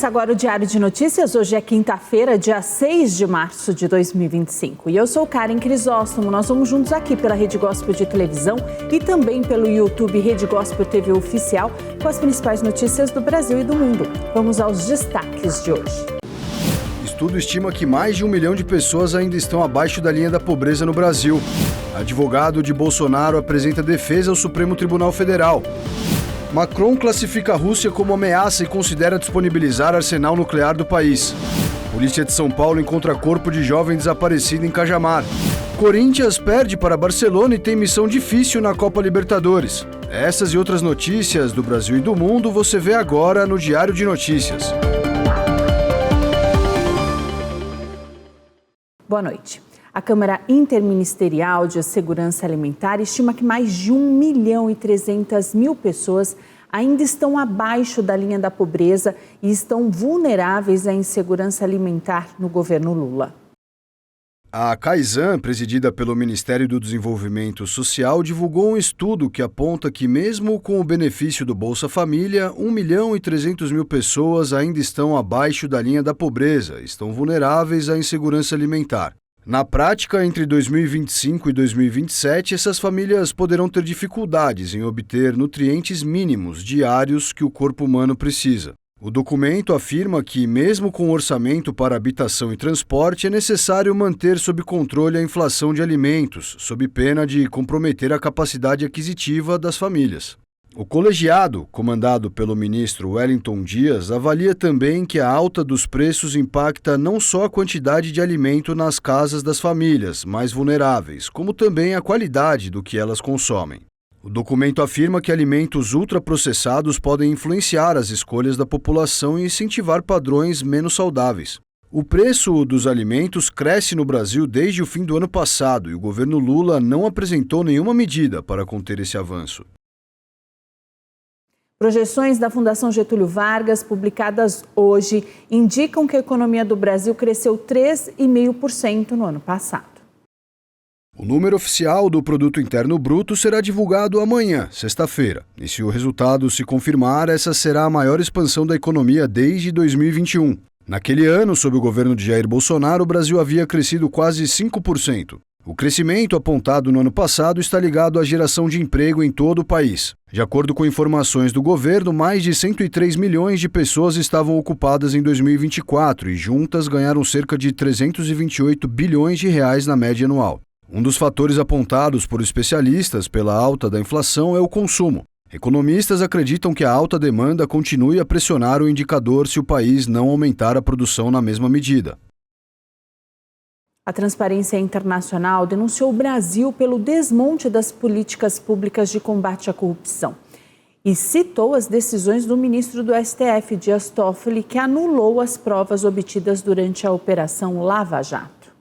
Começa agora o Diário de Notícias. Hoje é quinta-feira, dia 6 de março de 2025. E eu sou Karen Crisóstomo. Nós vamos juntos aqui pela Rede Gospel de televisão e também pelo YouTube Rede Gospel TV Oficial com as principais notícias do Brasil e do mundo. Vamos aos destaques de hoje. Estudo estima que mais de 1 milhão de pessoas ainda estão abaixo da linha da pobreza no Brasil. Advogado de Bolsonaro apresenta defesa ao Supremo Tribunal Federal. Macron classifica a Rússia como ameaça e considera disponibilizar arsenal nuclear do país. Polícia de São Paulo encontra corpo de jovem desaparecido em Cajamar. Corinthians perde para Barcelona e tem missão difícil na Copa Libertadores. Essas e outras notícias do Brasil e do mundo você vê agora no Diário de Notícias. Boa noite. A Câmara Interministerial de Segurança Alimentar estima que mais de 1.300.000 pessoas ainda estão abaixo da linha da pobreza e estão vulneráveis à insegurança alimentar no governo Lula. A CAISAN, presidida pelo Ministério do Desenvolvimento Social, divulgou um estudo que aponta que, mesmo com o benefício do Bolsa Família, 1.300.000 pessoas ainda estão abaixo da linha da pobreza, estão vulneráveis à insegurança alimentar. Na prática, entre 2025 e 2027, essas famílias poderão ter dificuldades em obter nutrientes mínimos diários que o corpo humano precisa. O documento afirma que, mesmo com orçamento para habitação e transporte, é necessário manter sob controle a inflação de alimentos, sob pena de comprometer a capacidade aquisitiva das famílias. O colegiado, comandado pelo ministro Wellington Dias, avalia também que a alta dos preços impacta não só a quantidade de alimento nas casas das famílias mais vulneráveis, como também a qualidade do que elas consomem. O documento afirma que alimentos ultraprocessados podem influenciar as escolhas da população e incentivar padrões menos saudáveis. O preço dos alimentos cresce no Brasil desde o fim do ano passado e o governo Lula não apresentou nenhuma medida para conter esse avanço. Projeções da Fundação Getúlio Vargas, publicadas hoje, indicam que a economia do Brasil cresceu 3,5% no ano passado. O número oficial do Produto Interno Bruto será divulgado amanhã, sexta-feira. E se o resultado se confirmar, essa será a maior expansão da economia desde 2021. Naquele ano, sob o governo de Jair Bolsonaro, o Brasil havia crescido quase 5%. O crescimento apontado no ano passado está ligado à geração de emprego em todo o país. De acordo com informações do governo, mais de 103 milhões de pessoas estavam ocupadas em 2024 e juntas ganharam cerca de 328 bilhões de reais na média anual. Um dos fatores apontados por especialistas pela alta da inflação é o consumo. Economistas acreditam que a alta demanda continue a pressionar o indicador se o país não aumentar a produção na mesma medida. A Transparência Internacional denunciou o Brasil pelo desmonte das políticas públicas de combate à corrupção e citou as decisões do ministro do STF, Dias Toffoli, que anulou as provas obtidas durante a Operação Lava Jato.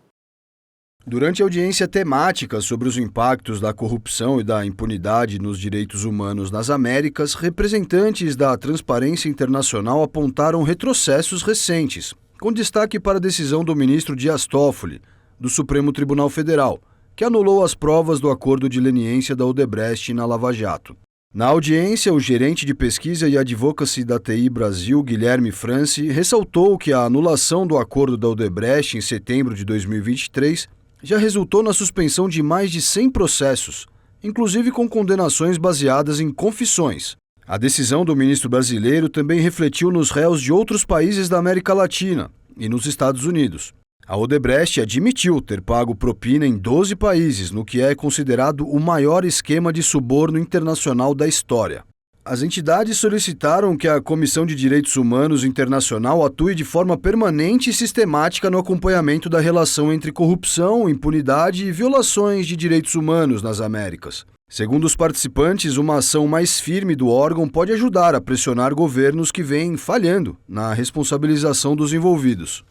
Durante a audiência temática sobre os impactos da corrupção e da impunidade nos direitos humanos nas Américas, representantes da Transparência Internacional apontaram retrocessos recentes, com destaque para a decisão do ministro Dias Toffoli, do Supremo Tribunal Federal, que anulou as provas do acordo de leniência da Odebrecht na Lava Jato. Na audiência, o gerente de pesquisa e advocacy da TI Brasil, Guilherme Franci, ressaltou que a anulação do acordo da Odebrecht em setembro de 2023 já resultou na suspensão de mais de 100 processos, inclusive com condenações baseadas em confissões. A decisão do ministro brasileiro também refletiu nos réus de outros países da América Latina e nos Estados Unidos. A Odebrecht admitiu ter pago propina em 12 países, no que é considerado o maior esquema de suborno internacional da história. As entidades solicitaram que a Comissão de Direitos Humanos Internacional atue de forma permanente e sistemática no acompanhamento da relação entre corrupção, impunidade e violações de direitos humanos nas Américas. Segundo os participantes, uma ação mais firme do órgão pode ajudar a pressionar governos que vêm falhando na responsabilização dos envolvidos.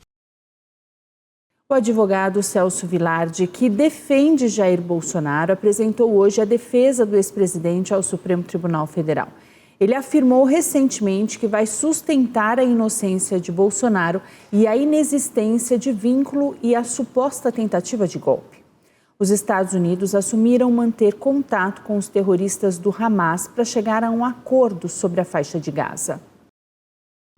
O advogado Celso Vilardi, que defende Jair Bolsonaro, apresentou hoje a defesa do ex-presidente ao Supremo Tribunal Federal. Ele afirmou recentemente que vai sustentar a inocência de Bolsonaro e a inexistência de vínculo e a suposta tentativa de golpe. Os Estados Unidos assumiram manter contato com os terroristas do Hamas para chegar a um acordo sobre a faixa de Gaza.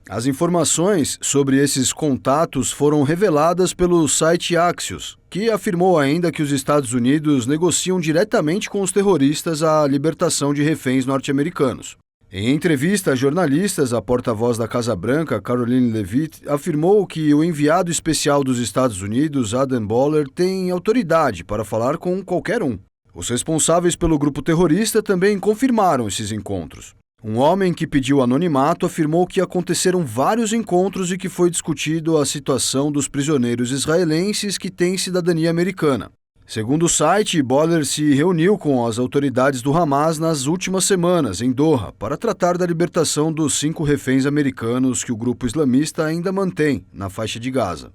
As informações sobre esses contatos foram reveladas pelo site Axios, que afirmou ainda que os Estados Unidos negociam diretamente com os terroristas a libertação de reféns norte-americanos. Em entrevista a jornalistas, a porta-voz da Casa Branca, Caroline Leavitt, afirmou que o enviado especial dos Estados Unidos, Adam Boehler, tem autoridade para falar com qualquer um. Os responsáveis pelo grupo terrorista também confirmaram esses encontros. Um homem que pediu anonimato afirmou que aconteceram vários encontros e que foi discutido a situação dos prisioneiros israelenses que têm cidadania americana. Segundo o site, Boehler se reuniu com as autoridades do Hamas nas últimas semanas, em Doha, para tratar da libertação dos 5 reféns americanos que o grupo islamista ainda mantém na faixa de Gaza.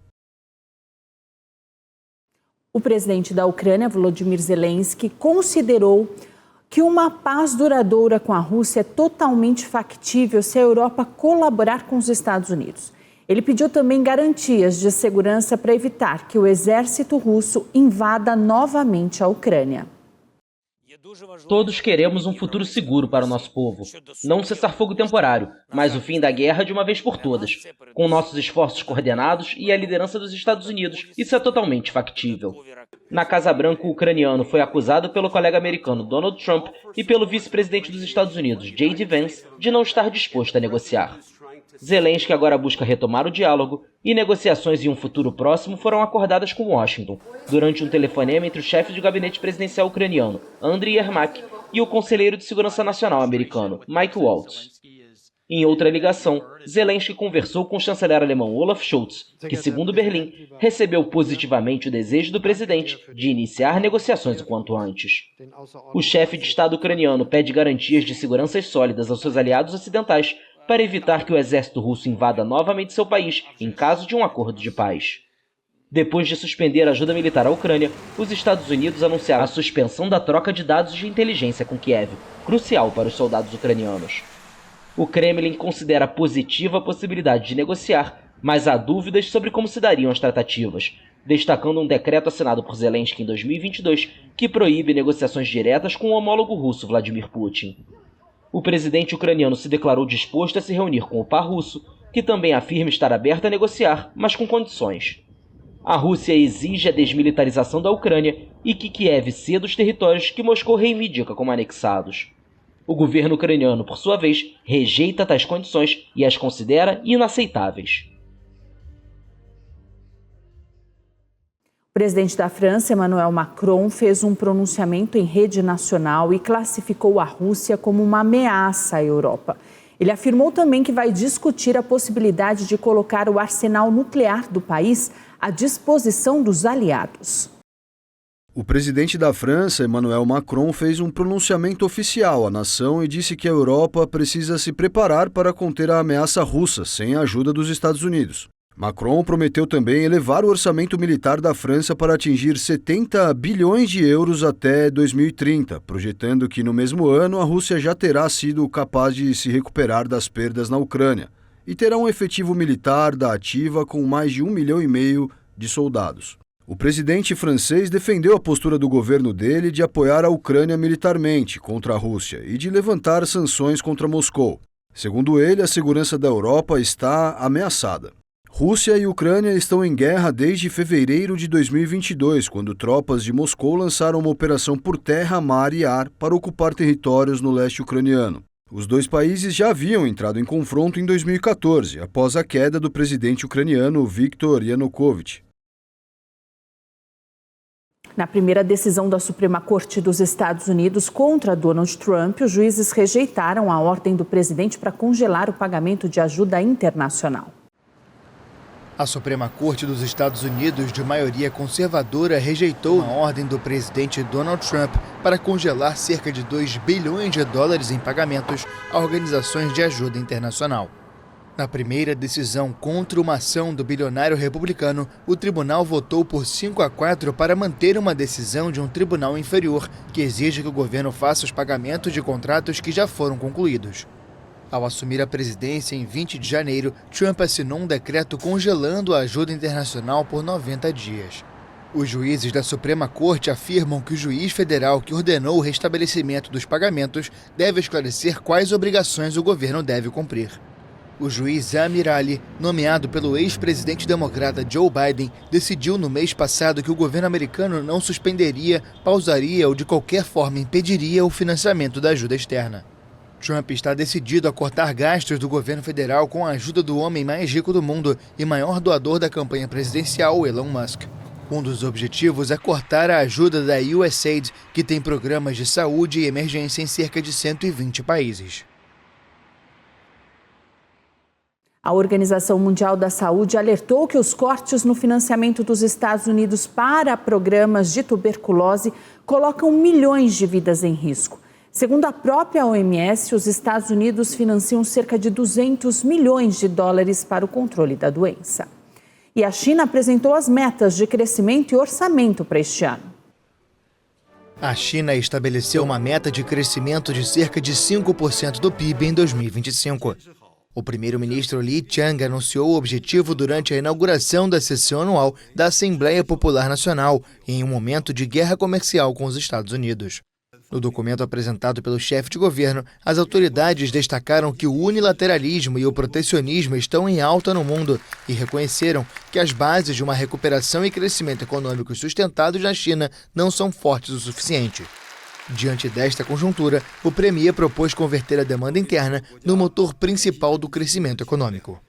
O presidente da Ucrânia, Volodymyr Zelensky, considerou que uma paz duradoura com a Rússia é totalmente factível se a Europa colaborar com os Estados Unidos. Ele pediu também garantias de segurança para evitar que o exército russo invada novamente a Ucrânia. Todos queremos um futuro seguro para o nosso povo. Não um cessar-fogo temporário, mas o fim da guerra de uma vez por todas. Com nossos esforços coordenados e a liderança dos Estados Unidos, isso é totalmente factível. Na Casa Branca, o ucraniano foi acusado pelo colega americano Donald Trump e pelo vice-presidente dos Estados Unidos, J.D. Vance, de não estar disposto a negociar. Zelensky agora busca retomar o diálogo e negociações em um futuro próximo foram acordadas com Washington, durante um telefonema entre o chefe de gabinete presidencial ucraniano, Andriy Yermak, e o conselheiro de segurança nacional americano, Mike Waltz. Em outra ligação, Zelensky conversou com o chanceler alemão Olaf Scholz, que, segundo Berlim, recebeu positivamente o desejo do presidente de iniciar negociações o quanto antes. O chefe de Estado ucraniano pede garantias de segurança sólidas aos seus aliados ocidentais para evitar que o exército russo invada novamente seu país em caso de um acordo de paz. Depois de suspender a ajuda militar à Ucrânia, os Estados Unidos anunciaram a suspensão da troca de dados de inteligência com Kiev, crucial para os soldados ucranianos. O Kremlin considera positiva a possibilidade de negociar, mas há dúvidas sobre como se dariam as tratativas, destacando um decreto assinado por Zelensky em 2022 que proíbe negociações diretas com o homólogo russo Vladimir Putin. O presidente ucraniano se declarou disposto a se reunir com o par russo, que também afirma estar aberto a negociar, mas com condições. A Rússia exige a desmilitarização da Ucrânia e que Kiev ceda os territórios que Moscou reivindica como anexados. O governo ucraniano, por sua vez, rejeita tais condições e as considera inaceitáveis. O presidente da França, Emmanuel Macron, fez um pronunciamento em rede nacional e classificou a Rússia como uma ameaça à Europa. Ele afirmou também que vai discutir a possibilidade de colocar o arsenal nuclear do país à disposição dos aliados. O presidente da França, Emmanuel Macron, fez um pronunciamento oficial à nação e disse que a Europa precisa se preparar para conter a ameaça russa sem a ajuda dos Estados Unidos. Macron prometeu também elevar o orçamento militar da França para atingir 70 bilhões de euros até 2030, projetando que no mesmo ano a Rússia já terá sido capaz de se recuperar das perdas na Ucrânia e terá um efetivo militar da ativa com mais de 1,5 milhão de soldados. O presidente francês defendeu a postura do governo dele de apoiar a Ucrânia militarmente contra a Rússia e de levantar sanções contra Moscou. Segundo ele, a segurança da Europa está ameaçada. Rússia e Ucrânia estão em guerra desde fevereiro de 2022, quando tropas de Moscou lançaram uma operação por terra, mar e ar para ocupar territórios no leste ucraniano. Os dois países já haviam entrado em confronto em 2014, após a queda do presidente ucraniano Viktor Yanukovych. Na primeira decisão da Suprema Corte dos Estados Unidos contra Donald Trump, os juízes rejeitaram a ordem do presidente para congelar o pagamento de ajuda internacional. A Suprema Corte dos Estados Unidos, de maioria conservadora, rejeitou a ordem do presidente Donald Trump para congelar cerca de 2 bilhões de dólares em pagamentos a organizações de ajuda internacional. Na primeira decisão contra uma ação do bilionário republicano, o tribunal votou por 5-4 para manter uma decisão de um tribunal inferior que exige que o governo faça os pagamentos de contratos que já foram concluídos. Ao assumir a presidência em 20 de janeiro, Trump assinou um decreto congelando a ajuda internacional por 90 dias. Os juízes da Suprema Corte afirmam que o juiz federal que ordenou o restabelecimento dos pagamentos deve esclarecer quais obrigações o governo deve cumprir. O juiz Amir Ali, nomeado pelo ex-presidente democrata Joe Biden, decidiu no mês passado que o governo americano não suspenderia, pausaria ou de qualquer forma impediria o financiamento da ajuda externa. Trump está decidido a cortar gastos do governo federal com a ajuda do homem mais rico do mundo e maior doador da campanha presidencial, Elon Musk. Um dos objetivos é cortar a ajuda da USAID, que tem programas de saúde e emergência em cerca de 120 países. A Organização Mundial da Saúde alertou que os cortes no financiamento dos Estados Unidos para programas de tuberculose colocam milhões de vidas em risco. Segundo a própria OMS, os Estados Unidos financiam cerca de 200 milhões de dólares para o controle da doença. E a China apresentou as metas de crescimento e orçamento para este ano. A China estabeleceu uma meta de crescimento de cerca de 5% do PIB em 2025. O primeiro-ministro Li Qiang anunciou o objetivo durante a inauguração da sessão anual da Assembleia Popular Nacional, em um momento de guerra comercial com os Estados Unidos. No documento apresentado pelo chefe de governo, as autoridades destacaram que o unilateralismo e o protecionismo estão em alta no mundo e reconheceram que as bases de uma recuperação e crescimento econômico sustentados na China não são fortes o suficiente. Diante desta conjuntura, o premier propôs converter a demanda interna no motor principal do crescimento econômico.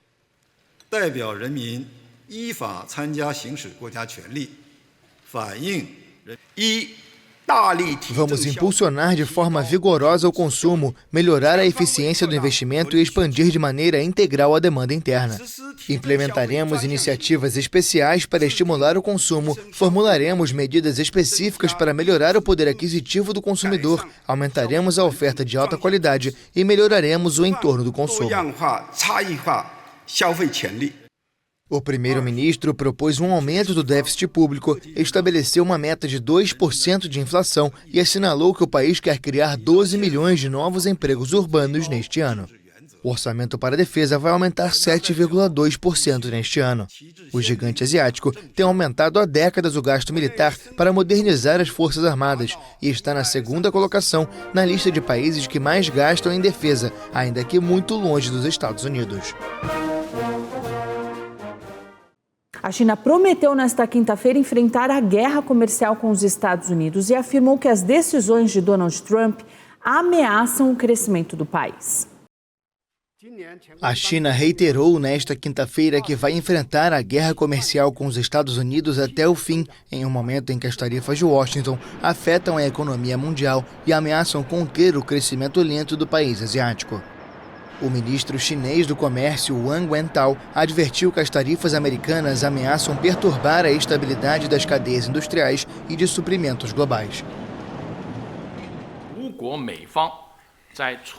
Vamos impulsionar de forma vigorosa o consumo, melhorar a eficiência do investimento e expandir de maneira integral a demanda interna. Implementaremos iniciativas especiais para estimular o consumo, formularemos medidas específicas para melhorar o poder aquisitivo do consumidor, aumentaremos a oferta de alta qualidade e melhoraremos o entorno do consumo. O primeiro-ministro propôs um aumento do déficit público, estabeleceu uma meta de 2% de inflação e assinalou que o país quer criar 12 milhões de novos empregos urbanos neste ano. O orçamento para a defesa vai aumentar 7,2% neste ano. O gigante asiático tem aumentado há décadas o gasto militar para modernizar as Forças Armadas e está na segunda colocação na lista de países que mais gastam em defesa, ainda que muito longe dos Estados Unidos. A China prometeu nesta quinta-feira enfrentar a guerra comercial com os Estados Unidos e afirmou que as decisões de Donald Trump ameaçam o crescimento do país. A China reiterou nesta quinta-feira que vai enfrentar a guerra comercial com os Estados Unidos até o fim, em um momento em que as tarifas de Washington afetam a economia mundial e ameaçam conter o crescimento lento do país asiático. O ministro chinês do Comércio, Wang Wentao, advertiu que as tarifas americanas ameaçam perturbar a estabilidade das cadeias industriais e de suprimentos globais.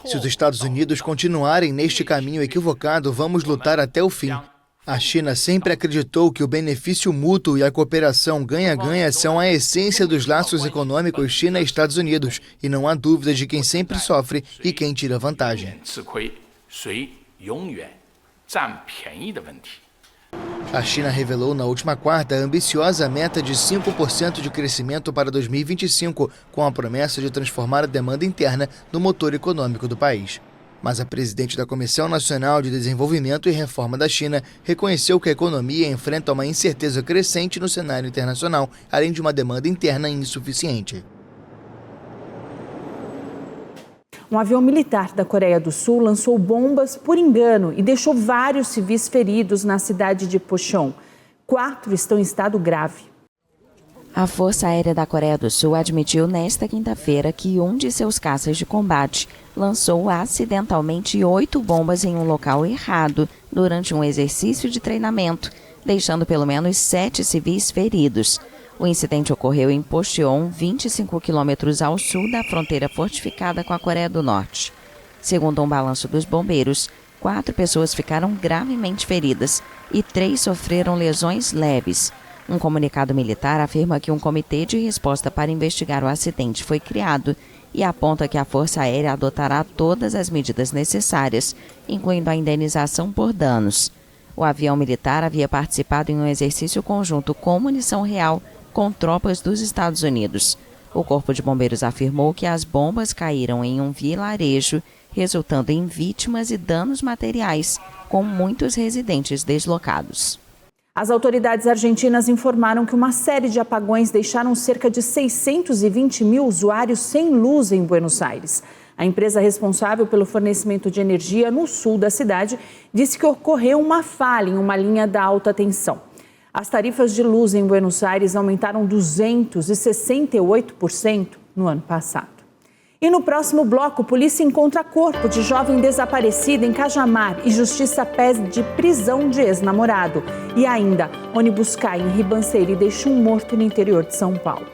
Se os Estados Unidos continuarem neste caminho equivocado, vamos lutar até o fim. A China sempre acreditou que o benefício mútuo e a cooperação ganha-ganha são a essência dos laços econômicos China e Estados Unidos, e não há dúvida de quem sempre sofre e quem tira vantagem. A China revelou na última quarta a ambiciosa meta de 5% de crescimento para 2025, com a promessa de transformar a demanda interna no motor econômico do país. Mas a presidente da Comissão Nacional de Desenvolvimento e Reforma da China reconheceu que a economia enfrenta uma incerteza crescente no cenário internacional, além de uma demanda interna insuficiente. Um avião militar da Coreia do Sul lançou bombas por engano e deixou vários civis feridos na cidade de Pocheon. 4 estão em estado grave. A Força Aérea da Coreia do Sul admitiu nesta quinta-feira que um de seus caças de combate lançou acidentalmente 8 bombas em um local errado durante um exercício de treinamento, deixando pelo menos 7 civis feridos. O incidente ocorreu em Pocheon, 25 quilômetros ao sul da fronteira fortificada com a Coreia do Norte. Segundo um balanço dos bombeiros, 4 pessoas ficaram gravemente feridas e 3 sofreram lesões leves. Um comunicado militar afirma que um comitê de resposta para investigar o acidente foi criado e aponta que a Força Aérea adotará todas as medidas necessárias, incluindo a indenização por danos. O avião militar havia participado em um exercício conjunto com munição real com tropas dos Estados Unidos. O Corpo de Bombeiros afirmou que as bombas caíram em um vilarejo, resultando em vítimas e danos materiais, com muitos residentes deslocados. As autoridades argentinas informaram que uma série de apagões deixaram cerca de 620 mil usuários sem luz em Buenos Aires. A empresa responsável pelo fornecimento de energia no sul da cidade disse que ocorreu uma falha em uma linha da alta tensão. As tarifas de luz em Buenos Aires aumentaram 268% no ano passado. E no próximo bloco, polícia encontra corpo de jovem desaparecida em Cajamar e justiça pede prisão de ex-namorado. E ainda, ônibus cai em Ribanceira e deixa um morto no interior de São Paulo.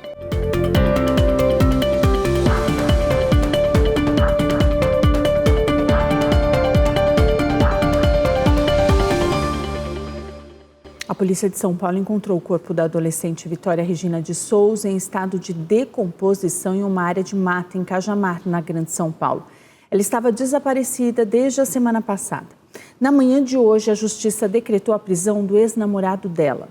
A polícia de São Paulo encontrou o corpo da adolescente Vitória Regina de Souza em estado de decomposição em uma área de mata em Cajamar, na Grande São Paulo. Ela estava desaparecida desde a semana passada. Na manhã de hoje, a justiça decretou a prisão do ex-namorado dela.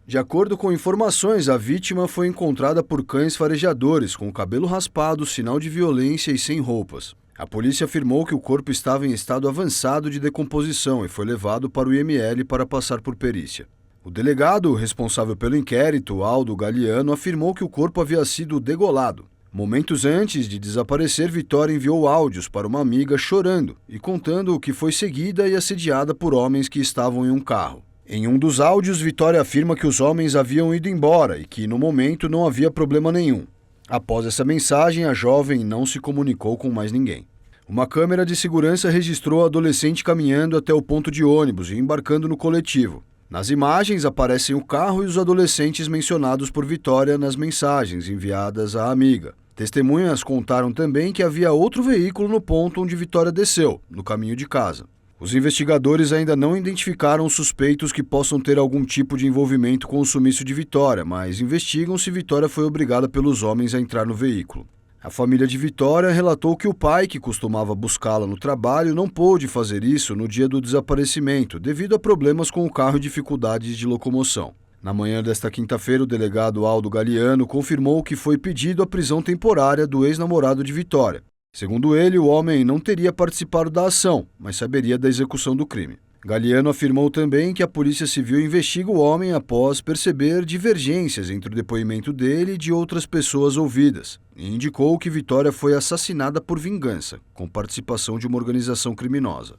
De acordo com informações, a vítima foi encontrada por cães farejadores, com o cabelo raspado, sinal de violência e sem roupas. A polícia afirmou que o corpo estava em estado avançado de decomposição e foi levado para o IML para passar por perícia. O delegado responsável pelo inquérito, Aldo Galiano, afirmou que o corpo havia sido degolado. Momentos antes de desaparecer, Vitória enviou áudios para uma amiga chorando e contando que foi seguida e assediada por homens que estavam em um carro. Em um dos áudios, Vitória afirma que os homens haviam ido embora e que, no momento, não havia problema nenhum. Após essa mensagem, a jovem não se comunicou com mais ninguém. Uma câmera de segurança registrou a adolescente caminhando até o ponto de ônibus e embarcando no coletivo. Nas imagens aparecem o carro e os adolescentes mencionados por Vitória nas mensagens enviadas à amiga. Testemunhas contaram também que havia outro veículo no ponto onde Vitória desceu, no caminho de casa. Os investigadores ainda não identificaram suspeitos que possam ter algum tipo de envolvimento com o sumiço de Vitória, mas investigam se Vitória foi obrigada pelos homens a entrar no veículo. A família de Vitória relatou que o pai, que costumava buscá-la no trabalho, não pôde fazer isso no dia do desaparecimento, devido a problemas com o carro e dificuldades de locomoção. Na manhã desta quinta-feira, o delegado Aldo Galiano confirmou que foi pedido a prisão temporária do ex-namorado de Vitória. Segundo ele, o homem não teria participado da ação, mas saberia da execução do crime. Galiano afirmou também que a Polícia Civil investiga o homem após perceber divergências entre o depoimento dele e de outras pessoas ouvidas, e indicou que Vitória foi assassinada por vingança, com participação de uma organização criminosa.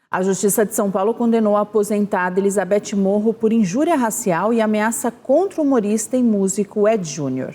A Justiça de São Paulo condenou a aposentada Elizabeth Morro por injúria racial e ameaça contra o humorista e músico Ed Júnior.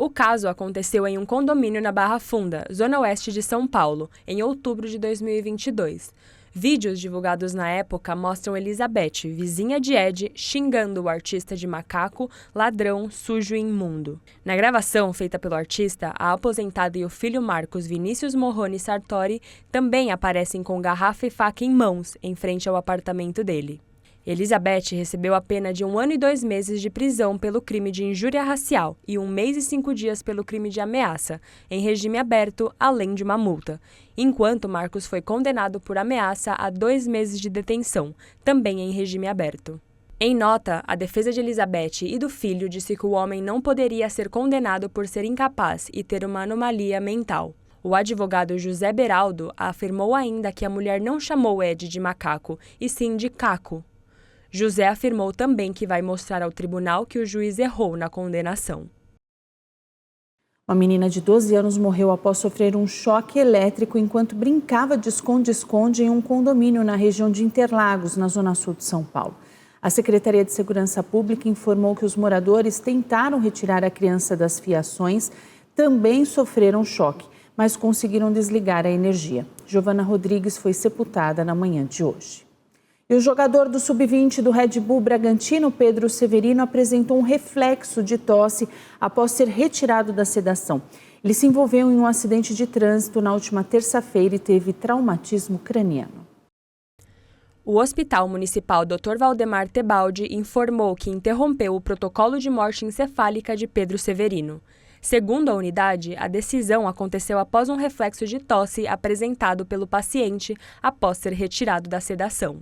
O caso aconteceu em um condomínio na Barra Funda, zona oeste de São Paulo, em outubro de 2022. Vídeos divulgados na época mostram Elizabeth, vizinha de Ed, xingando o artista de macaco, ladrão, sujo e imundo. Na gravação feita pelo artista, a aposentada e o filho Marcos Vinícius Morrone Sartori também aparecem com garrafa e faca em mãos, em frente ao apartamento dele. Elizabeth recebeu a pena de 1 ano e 2 meses de prisão pelo crime de injúria racial e 1 mês e 5 dias pelo crime de ameaça, em regime aberto, além de uma multa, enquanto Marcos foi condenado por ameaça a 2 meses de detenção, também em regime aberto. Em nota, a defesa de Elizabeth e do filho disse que o homem não poderia ser condenado por ser incapaz e ter uma anomalia mental. O advogado José Beraldo afirmou ainda que a mulher não chamou Ed de macaco, e sim de caco. José afirmou também que vai mostrar ao tribunal que o juiz errou na condenação. Uma menina de 12 anos morreu após sofrer um choque elétrico enquanto brincava de esconde-esconde em um condomínio na região de Interlagos, na zona sul de São Paulo. A Secretaria de Segurança Pública informou que os moradores tentaram retirar a criança das fiações, também sofreram choque, mas conseguiram desligar a energia. Giovana Rodrigues foi sepultada na manhã de hoje. E o jogador do Sub-20 do Red Bull Bragantino, Pedro Severino, apresentou um reflexo de tosse após ser retirado da sedação. Ele se envolveu em um acidente de trânsito na última terça-feira e teve traumatismo craniano. O Hospital Municipal Dr. Valdemar Tebaldi informou que interrompeu o protocolo de morte encefálica de Pedro Severino. Segundo a unidade, a decisão aconteceu após um reflexo de tosse apresentado pelo paciente após ser retirado da sedação.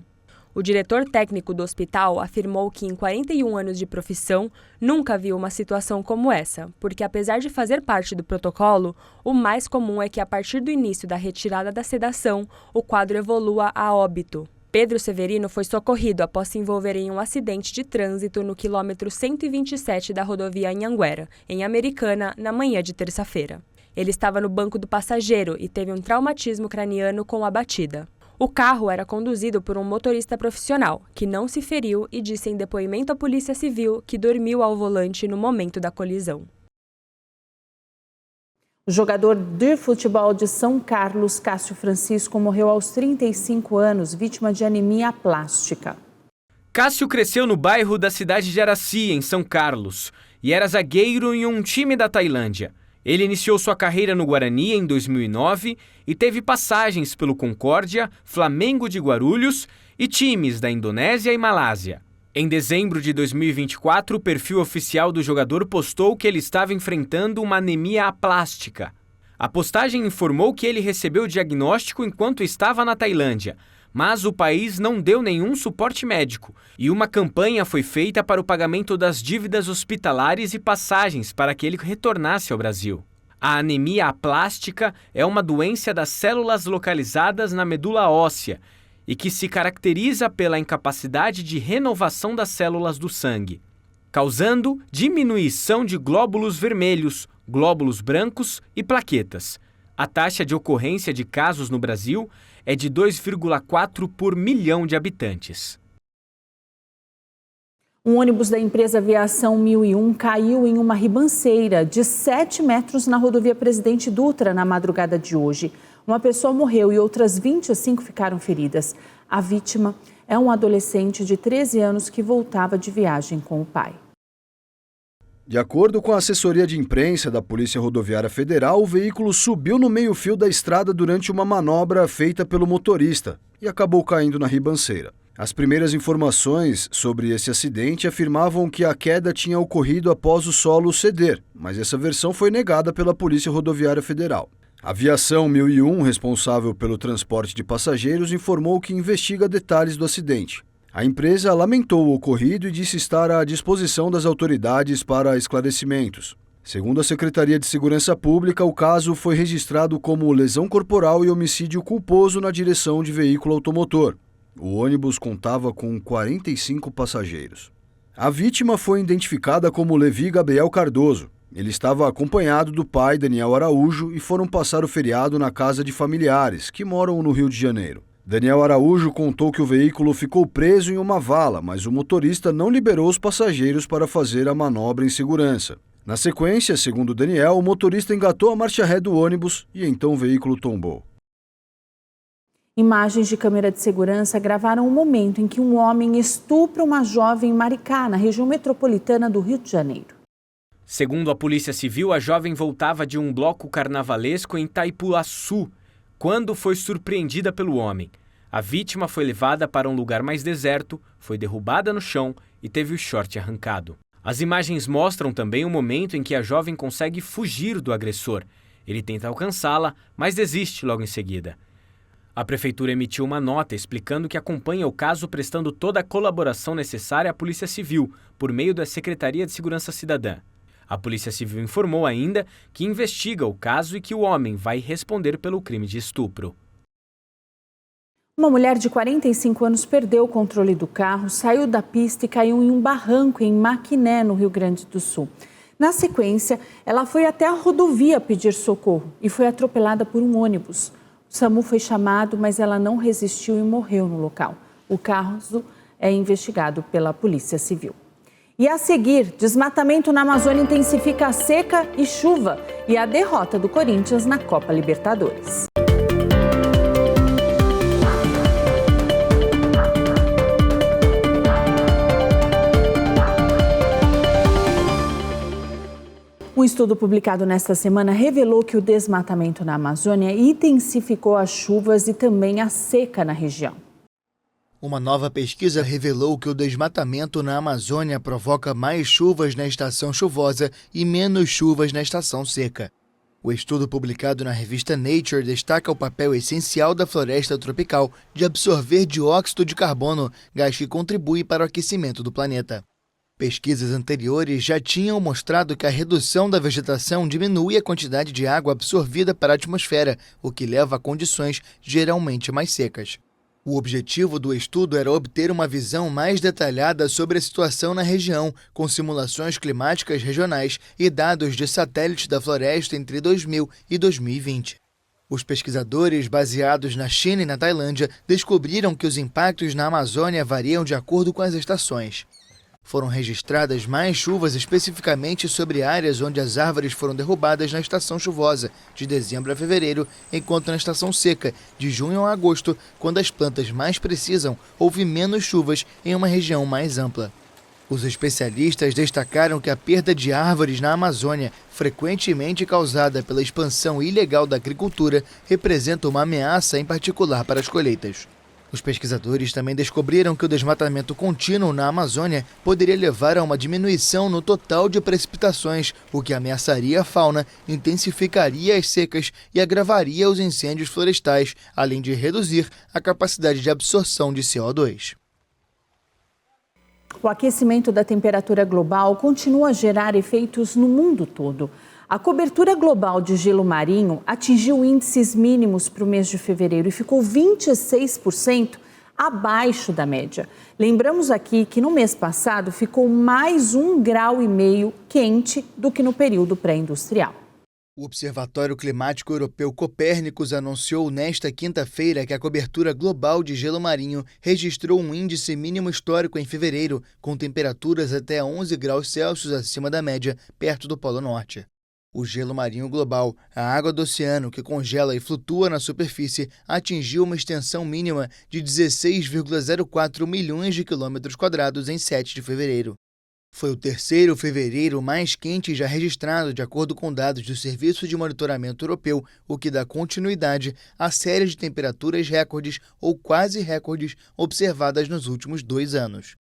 O diretor técnico do hospital afirmou que em 41 anos de profissão nunca viu uma situação como essa, porque apesar de fazer parte do protocolo, o mais comum é que a partir do início da retirada da sedação, o quadro evolua a óbito. Pedro Severino foi socorrido após se envolver em um acidente de trânsito no quilômetro 127 da rodovia Anhanguera, em Americana, na manhã de terça-feira. Ele estava no banco do passageiro e teve um traumatismo craniano com a batida. O carro era conduzido por um motorista profissional, que não se feriu e disse em depoimento à Polícia Civil que dormiu ao volante no momento da colisão. O jogador de futebol de São Carlos, Cássio Francisco, morreu aos 35 anos, vítima de anemia plástica. Cássio cresceu no bairro da cidade de Araci, em São Carlos, e era zagueiro em um time da Tailândia. Ele iniciou sua carreira no Guarani em 2009 e teve passagens pelo Concórdia, Flamengo de Guarulhos e times da Indonésia e Malásia. Em dezembro de 2024, o perfil oficial do jogador postou que ele estava enfrentando uma anemia aplástica. A postagem informou que ele recebeu o diagnóstico enquanto estava na Tailândia, mas o país não deu nenhum suporte médico e uma campanha foi feita para o pagamento das dívidas hospitalares e passagens para que ele retornasse ao Brasil. A anemia aplástica é uma doença das células localizadas na medula óssea e que se caracteriza pela incapacidade de renovação das células do sangue, causando diminuição de glóbulos vermelhos, glóbulos brancos e plaquetas. A taxa de ocorrência de casos no Brasil é de 2,4 por milhão de habitantes. Um ônibus da empresa Aviação 1001 caiu em uma ribanceira de 7 metros na rodovia Presidente Dutra na madrugada de hoje. Uma pessoa morreu e outras 25 ficaram feridas. A vítima é um adolescente de 13 anos que voltava de viagem com o pai. De acordo com a assessoria de imprensa da Polícia Rodoviária Federal, o veículo subiu no meio-fio da estrada durante uma manobra feita pelo motorista e acabou caindo na ribanceira. As primeiras informações sobre esse acidente afirmavam que a queda tinha ocorrido após o solo ceder, mas essa versão foi negada pela Polícia Rodoviária Federal. A Aviação 1001, responsável pelo transporte de passageiros, informou que investiga detalhes do acidente. A empresa lamentou o ocorrido e disse estar à disposição das autoridades para esclarecimentos. Segundo a Secretaria de Segurança Pública, o caso foi registrado como lesão corporal e homicídio culposo na direção de veículo automotor. O ônibus contava com 45 passageiros. A vítima foi identificada como Levi Gabriel Cardoso. Ele estava acompanhado do pai, Daniel Araújo, e foram passar o feriado na casa de familiares, que moram no Rio de Janeiro. Daniel Araújo contou que o veículo ficou preso em uma vala, mas o motorista não liberou os passageiros para fazer a manobra em segurança. Na sequência, segundo Daniel, o motorista engatou a marcha ré do ônibus e então o veículo tombou. Imagens de câmera de segurança gravaram o momento em que um homem estupra uma jovem em Maricá, na região metropolitana do Rio de Janeiro. Segundo a Polícia Civil, a jovem voltava de um bloco carnavalesco em Itaipuaçu, quando foi surpreendida pelo homem. A vítima foi levada para um lugar mais deserto, foi derrubada no chão e teve o short arrancado. As imagens mostram também o momento em que a jovem consegue fugir do agressor. Ele tenta alcançá-la, mas desiste logo em seguida. A Prefeitura emitiu uma nota explicando que acompanha o caso, prestando toda a colaboração necessária à Polícia Civil, por meio da Secretaria de Segurança Cidadã. A Polícia Civil informou ainda que investiga o caso e que o homem vai responder pelo crime de estupro. Uma mulher de 45 anos perdeu o controle do carro, saiu da pista e caiu em um barranco em Maquiné, no Rio Grande do Sul. Na sequência, ela foi até a rodovia pedir socorro e foi atropelada por um ônibus. O SAMU foi chamado, mas ela não resistiu e morreu no local. O caso é investigado pela Polícia Civil. E a seguir, desmatamento na Amazônia intensifica a seca e chuva e a derrota do Corinthians na Copa Libertadores. Um estudo publicado nesta semana revelou que o desmatamento na Amazônia intensificou as chuvas e também a seca na região. Uma nova pesquisa revelou que o desmatamento na Amazônia provoca mais chuvas na estação chuvosa e menos chuvas na estação seca. O estudo publicado na revista Nature destaca o papel essencial da floresta tropical de absorver dióxido de carbono, gás que contribui para o aquecimento do planeta. Pesquisas anteriores já tinham mostrado que a redução da vegetação diminui a quantidade de água absorvida para a atmosfera, o que leva a condições geralmente mais secas. O objetivo do estudo era obter uma visão mais detalhada sobre a situação na região, com simulações climáticas regionais e dados de satélite da floresta entre 2000 e 2020. Os pesquisadores, baseados na China e na Tailândia, descobriram que os impactos na Amazônia variam de acordo com as estações. Foram registradas mais chuvas especificamente sobre áreas onde as árvores foram derrubadas na estação chuvosa, de dezembro a fevereiro, enquanto na estação seca, de junho a agosto, quando as plantas mais precisam, houve menos chuvas em uma região mais ampla. Os especialistas destacaram que a perda de árvores na Amazônia, frequentemente causada pela expansão ilegal da agricultura, representa uma ameaça em particular para as colheitas. Os pesquisadores também descobriram que o desmatamento contínuo na Amazônia poderia levar a uma diminuição no total de precipitações, o que ameaçaria a fauna, intensificaria as secas e agravaria os incêndios florestais, além de reduzir a capacidade de absorção de CO2. O aquecimento da temperatura global continua a gerar efeitos no mundo todo. A cobertura global de gelo marinho atingiu índices mínimos para o mês de fevereiro e ficou 26% abaixo da média. Lembramos aqui que no mês passado ficou mais 1,5 graus quente do que no período pré-industrial. O Observatório Climático Europeu Copérnicos anunciou nesta quinta-feira que a cobertura global de gelo marinho registrou um índice mínimo histórico em fevereiro, com temperaturas até 11 graus Celsius acima da média, perto do Polo Norte. O gelo marinho global, a água do oceano que congela e flutua na superfície, atingiu uma extensão mínima de 16,04 milhões de quilômetros quadrados em 7 de fevereiro. Foi o terceiro fevereiro mais quente já registrado, de acordo com dados do Serviço de Monitoramento Europeu, o que dá continuidade à série de temperaturas recordes ou quase recordes observadas nos últimos 2 anos.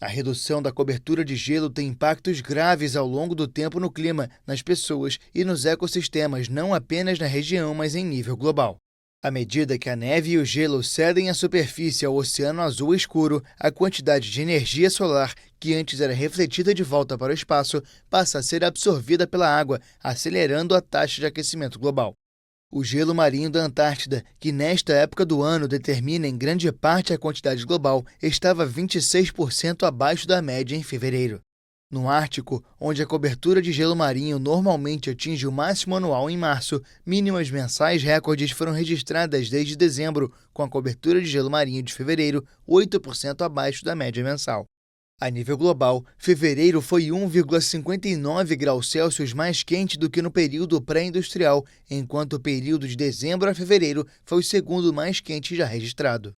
A redução da cobertura de gelo tem impactos graves ao longo do tempo no clima, nas pessoas e nos ecossistemas, não apenas na região, mas em nível global. À medida que a neve e o gelo cedem a superfície ao oceano azul escuro, a quantidade de energia solar, que antes era refletida de volta para o espaço, passa a ser absorvida pela água, acelerando a taxa de aquecimento global. O gelo marinho da Antártida, que nesta época do ano determina em grande parte a quantidade global, estava 26% abaixo da média em fevereiro. No Ártico, onde a cobertura de gelo marinho normalmente atinge o máximo anual em março, mínimas mensais recordes foram registradas desde dezembro, com a cobertura de gelo marinho de fevereiro 8% abaixo da média mensal. A nível global, fevereiro foi 1,59 graus Celsius mais quente do que no período pré-industrial, enquanto o período de dezembro a fevereiro foi o segundo mais quente já registrado.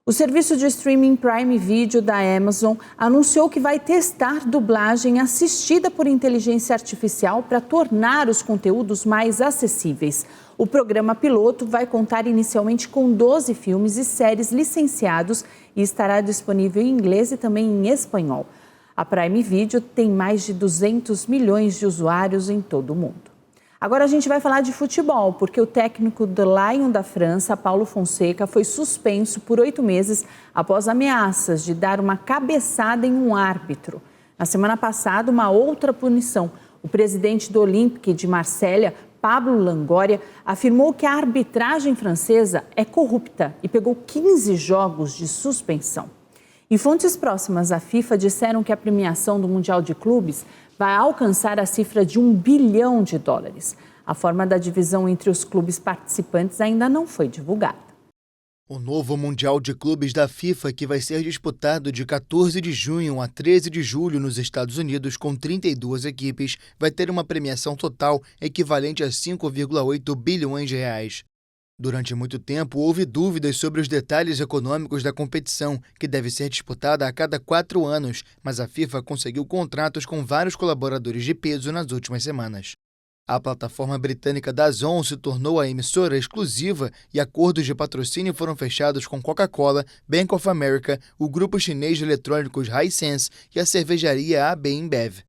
O serviço de streaming Prime Video da Amazon anunciou que vai testar dublagem assistida por inteligência artificial para tornar os conteúdos mais acessíveis. O programa piloto vai contar inicialmente com 12 filmes e séries licenciados e estará disponível em inglês e também em espanhol. A Prime Video tem mais de 200 milhões de usuários em todo o mundo. Agora a gente vai falar de futebol, porque o técnico do Lyon da França, Paulo Fonseca, foi suspenso por 8 meses após ameaças de dar uma cabeçada em um árbitro. Na semana passada, uma outra punição. O presidente do Olympique de Marselha, Pablo Longoria, afirmou que a arbitragem francesa é corrupta e pegou 15 jogos de suspensão. E fontes próximas à FIFA disseram que a premiação do Mundial de Clubes vai alcançar a cifra de US$1 bilhão. A forma da divisão entre os clubes participantes ainda não foi divulgada. O novo Mundial de Clubes da FIFA, que vai ser disputado de 14 de junho a 13 de julho nos Estados Unidos, com 32 equipes, vai ter uma premiação total equivalente a 5,8 bilhões de reais. Durante muito tempo, houve dúvidas sobre os detalhes econômicos da competição, que deve ser disputada a cada 4 anos, mas a FIFA conseguiu contratos com vários colaboradores de peso nas últimas semanas. A plataforma britânica DAZN se tornou a emissora exclusiva e acordos de patrocínio foram fechados com Coca-Cola, Bank of America, o grupo chinês de eletrônicos Hisense e a cervejaria AB InBev.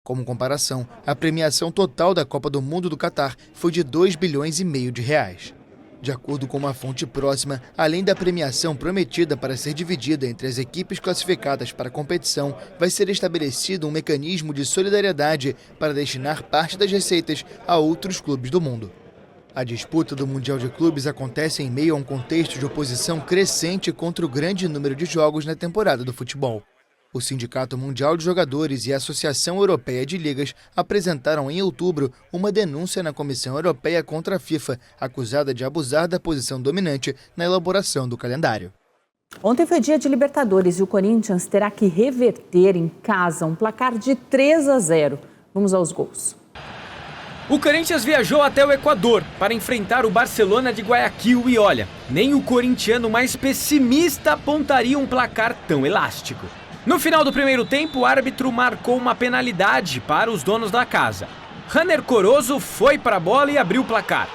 Como comparação, a premiação total da Copa do Mundo do Catar foi de 2,5 bilhões de reais. De acordo com uma fonte próxima, além da premiação prometida para ser dividida entre as equipes classificadas para a competição, vai ser estabelecido um mecanismo de solidariedade para destinar parte das receitas a outros clubes do mundo. A disputa do Mundial de Clubes acontece em meio a um contexto de oposição crescente contra o grande número de jogos na temporada do futebol. O Sindicato Mundial de Jogadores e a Associação Europeia de Ligas apresentaram em outubro uma denúncia na Comissão Europeia contra a FIFA, acusada de abusar da posição dominante na elaboração do calendário. Ontem foi dia de Libertadores e o Corinthians terá que reverter em casa um placar de 3-0. Vamos aos gols. O Corinthians viajou até o Equador para enfrentar o Barcelona de Guayaquil e olha, nem o corintiano mais pessimista apontaria um placar tão elástico. No final do primeiro tempo, o árbitro marcou uma penalidade para os donos da casa. Hanner Corozo foi para a bola e abriu o placar.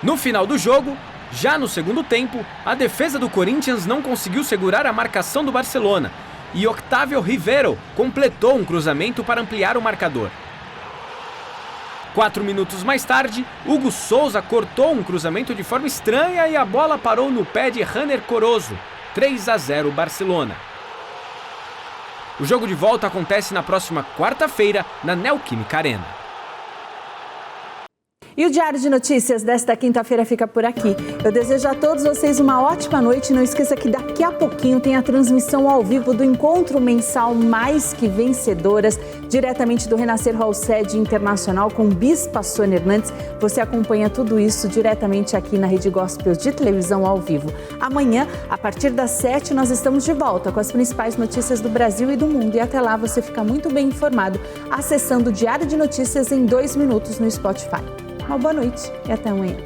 No final do jogo, já no segundo tempo, a defesa do Corinthians não conseguiu segurar a marcação do Barcelona e Octávio Rivero completou um cruzamento para ampliar o marcador. 4 minutos mais tarde, Hugo Souza cortou um cruzamento de forma estranha e a bola parou no pé de Hanner Corozo. 3-0 Barcelona. O jogo de volta acontece na próxima quarta-feira, na Neoquímica Arena. E o Diário de Notícias desta quinta-feira fica por aqui. Eu desejo a todos vocês uma ótima noite. Não esqueça que daqui a pouquinho tem a transmissão ao vivo do encontro mensal Mais Que Vencedoras, diretamente do Renascer Hall Sede Internacional com Bispa Sônia Hernandes. Você acompanha tudo isso diretamente aqui na Rede Gospel de televisão ao vivo. Amanhã, a partir das 7, nós estamos de volta com as principais notícias do Brasil e do mundo. E até lá você fica muito bem informado acessando o Diário de Notícias em 2 minutos no Spotify. Uma boa noite e até amanhã.